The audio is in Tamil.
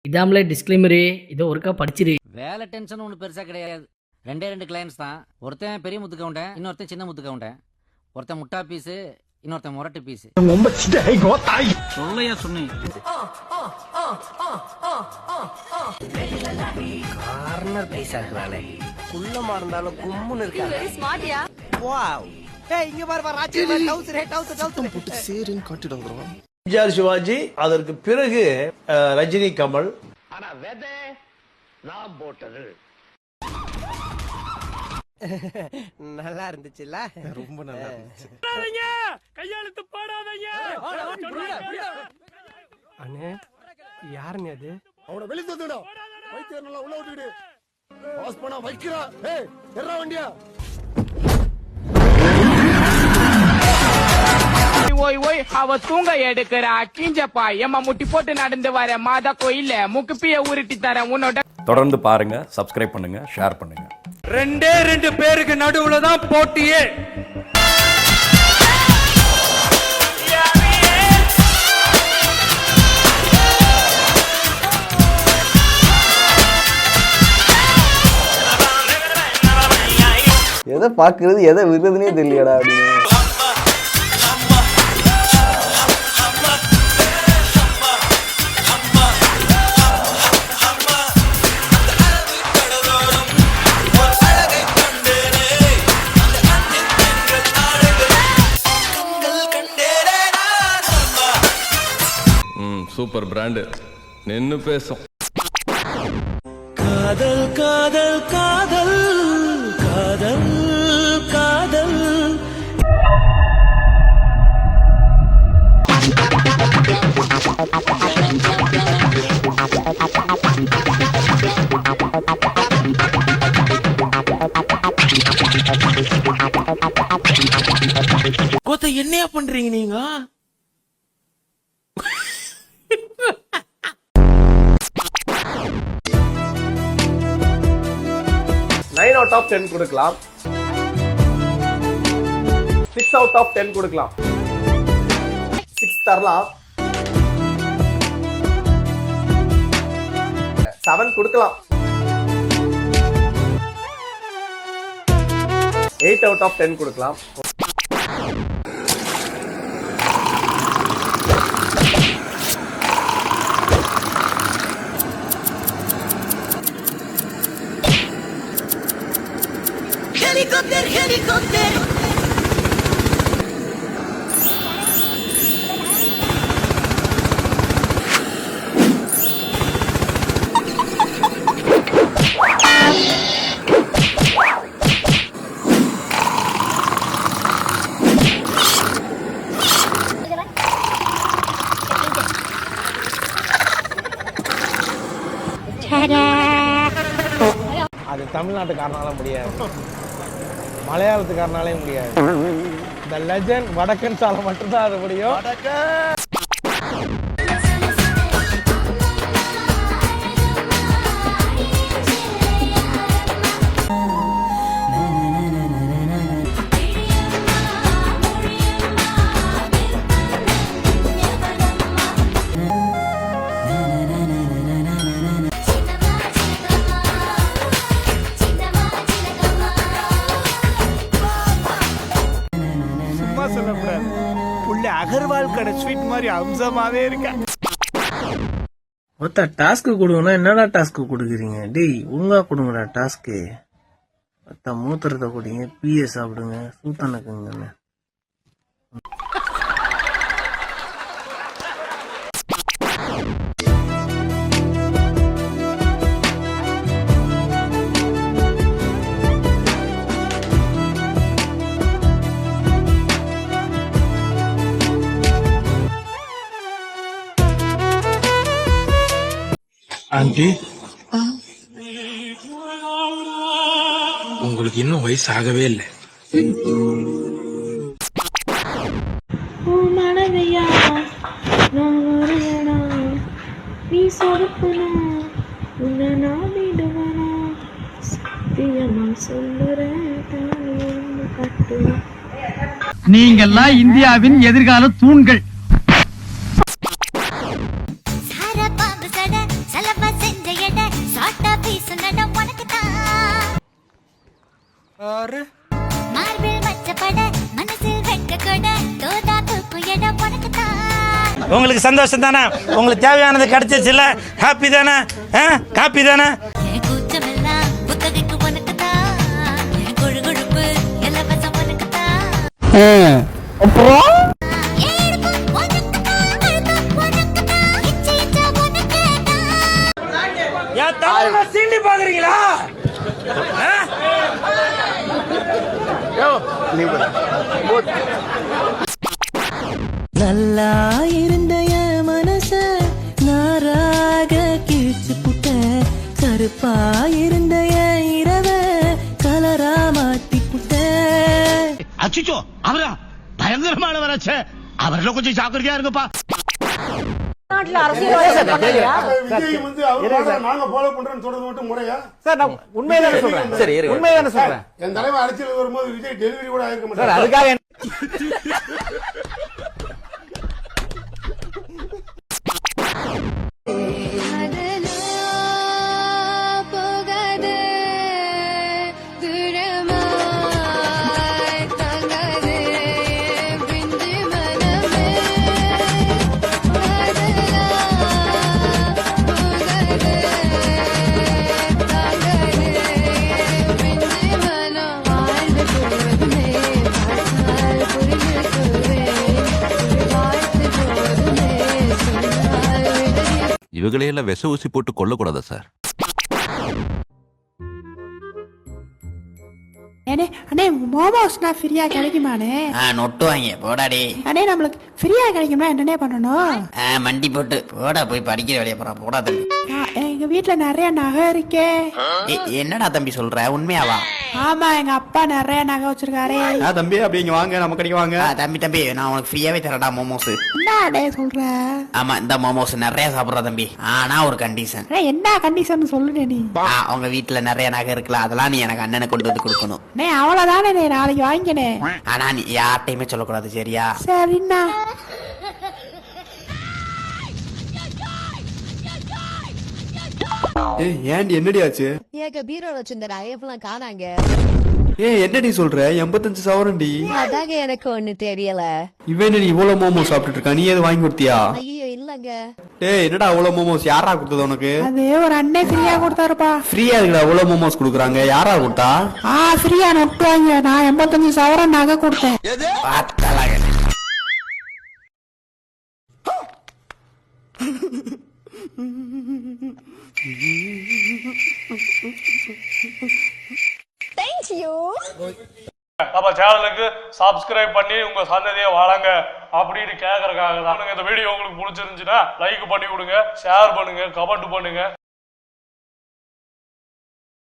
இதாமலே டிஸ்க்ளைமரு இதோ ஒருக்கா படிச்சிரு. வேலை டென்ஷன் ஒன்றும் பெருசாக கிடையாது. 2 கிளைண்ட்ஸ் தான். ஒருத்தன் பெரிய முத்து கவுண்டன், இன்னொருத்தன் சின்ன முத்து கவுண்டன். ஒருத்தன் முட்டா பீஸு, இன்னொருத்தன் முரட்டு பீஸு. சொல்லையா சொன்னேன். கார்னர் பைசா இருக்கிறாளே, குள்ளமா இருந்தாலும் கும்முன்னு இருக்காங்க. வாவ் ஏய் இங்க பாரு ராஜி டவுசர் போட்டு சேருன்னு காட்டிட்டு வந்துருவான். எம்ஜிஆர் சிவாஜி, அதற்கு பிறகு ரஜினி கமல். ஆனா வெதை நான் போட்டது. நல்லா இருந்துச்சுல்ல? ரொம்ப நல்லா இருந்துச்சு. கையெழுத்து போடாதீங்க. அண்ணே யாருங்க அது? அவனை வெளியே தந்துடா. வைத்தியர் நல்லா உள்ள விட்டுடு. பாஸ் பண்ணா வைக்கிறா. ஏய் எறா வண்டியா. ஓய் ஓய் அவ தூங்க எடுக்கிறா கிஞ்சப்பா எம்மா முட்டி போட்டு நடந்து வர மாதா கோயில முக்குப்பிய உருட்டி தர உன்னோட. தொடர்ந்து பாருங்க, சப்ஸ்கிரைப் பண்ணுங்க, ஷேர் பண்ணுங்க. 2 பேருக்கு நடுவுல தான் போட்டியே. எதை பாக்குறது எதை விடுறதுனே தெரியலடா அப்படின்னு. சூப்பர் பிராண்டு நின்னு பேசும். காதல் காதல் காதல் காதல் காதல். கோத்த என்னையா பண்றீங்க நீங்க? 9 out of 10 கொடுக்கலாம். 6 out of 10 கொடுக்கலாம். 6 தரலாம். 7 கொடுக்கலாம். 8 out of 10 கொடுக்கலாம். Helicópter. அது தமிழ்நாட்டுக்காரனால முடியாது, மலையாளத்துக்காரனாலே முடியாது. இந்த லெஜண்ட் வடக்கன் சாலை மட்டும்தான் அது முடியும். சொல்லக்கூடாது. புள்ள அகர்வால் கடை ஸ்வீட் மாதிரி அம்சமாவே இருக்க. ஒருத்தா டாஸ்க் கொடுங்கன்னா என்னடா டாஸ்க் கொடுக்குறீங்க? டேய் ஒழுங்கா கொடுங்கடா டாஸ்க்கு. ஒருத்தா மூத்திரத்தை கொடுங்க, பிஎஸ் சாப்பிடுங்க, சூத்தனக்குங்க. ஆண்டி உங்களுக்கு இன்னும் வயசு ஆகவே இல்லை. நீங்கெல்லாம் இந்தியாவின் எதிர்கால தூண்கள். ஆறு உங்களுக்கு சந்தோஷம் தானே? உங்களுக்கு தேவையானது கிடைச்சிச்சுல? ஹாப்பி தானே? ஹாப்பி தானே? சீண்டி பாக்குறீங்களா? நல்லா இருந்த என் மனச நாராக கிழிச்சு புட்ட, கருப்பா இருந்த என் இரவ கலரா மாத்தி புட்ட. அச்சிச்சோ அவரா பயங்கரமான வராச்ச, அவர்ல கொஞ்சம் ஜாக்கிரதையா இருங்கப்பா. விஜய் வந்து அவர் நாங்க ஃபாலோ பண்றோம்னு சொல்றது மட்டும் முறையா? சார் நான் உண்மையதானே சொல்றேன். சரி உண்மையதானே சொல்றேன். என் தலைவர் அரசியல் வரும்போது விஜய் டெலிவரி கூட ஆயிருக்க மாட்டார். சார் அதுக்காக இவங்களையெல்லாம் விஷ ஊசி போட்டு கொல்லக்கூடாதா சார்? அண்ணே மோமோஸ்னா ஃப்ரீயா கிடைக்குமானே? நொட்டுவாங்க போடாடி. அண்ணே நம்மளுக்கு ஃப்ரீயா கிடைக்குமா? என்னனே பண்ணணும்? மண்டி போட்டு போடா, போய் படிக்கிற வேலையை போறா. போடா தம்பி. எங்க வீட்ல நிறைய நகை இருக்கே. என்னடா தம்பி சொல்ற, உண்மையாவா? ஆமா, எங்க அப்பா நிறைய நகை வச்சிருக்காரே. தம்பி அப்படி இங்க வாங்க, நம்ம கடைக்கு வாங்க. தம்பி நான் உனக்கு ஃப்ரீயாவே தரடா மோமோஸ். என்னடே சொல்ற? ஆமா, இந்த மோமோஸ் நிறைய சாப்பிடுற தம்பி. ஆனா ஒரு கண்டிஷன். என்ன கண்டிஷன் சொல்லுனே நீ? உங்க வீட்டுல நிறைய நகை இருக்குல்ல, அதெல்லாம் நீ எனக்கு அண்ணனை கொண்டு வந்து கொடுக்கணும். அவ்வளவுதானே, நீ நாளைக்கு வாங்கினே. ஆனா நீ யார்ட்டையுமே சொல்லக்கூடாது, சரியா? சரிண்ணா. ஏண்டி என்னடி ஆச்சு? ஏக பீரோல வச்சிருந்த நகையெல்லாம் காணாங்க. என்னடி சொல்ற? 85 சவரண்டி. அதாங்க எனக்கு ஒண்ணு தெரியல. இவன் நீ இவ்வளவு மோமோஸ் சாப்பிட்டுட்டு இருக்கா? நீ எது வாங்கி கொடுத்தியா? ஐயோ இல்லங்க. என்னடா அவ்வளவு மோமோஸ் யாரா கொடுத்தது உனக்கு? அது ஒரு அண்ணே ஃப்ரீயா கொடுத்தாருப்பா. ஃப்ரீயா இருக்குடா அவ்வளவு மோமோஸ் கொடுக்குறாங்க. யாரா கொடுத்தா? ஃப்ரீயா நொட்டுவாங்க. நான் 85 சவரன் நகை கொடுத்தேன். நம்ம சேனலுக்கு சப்ஸ்கிரைப் பண்ணி உங்க சந்ததியை வளங்க அப்படின்னு கேக்குறதுக்காக தான். இந்த வீடியோ உங்களுக்கு பிடிச்சிருந்துச்சுன்னா லைக் பண்ணி கொடுங்க, ஷேர் பண்ணுங்க, கமெண்ட் பண்ணுங்க.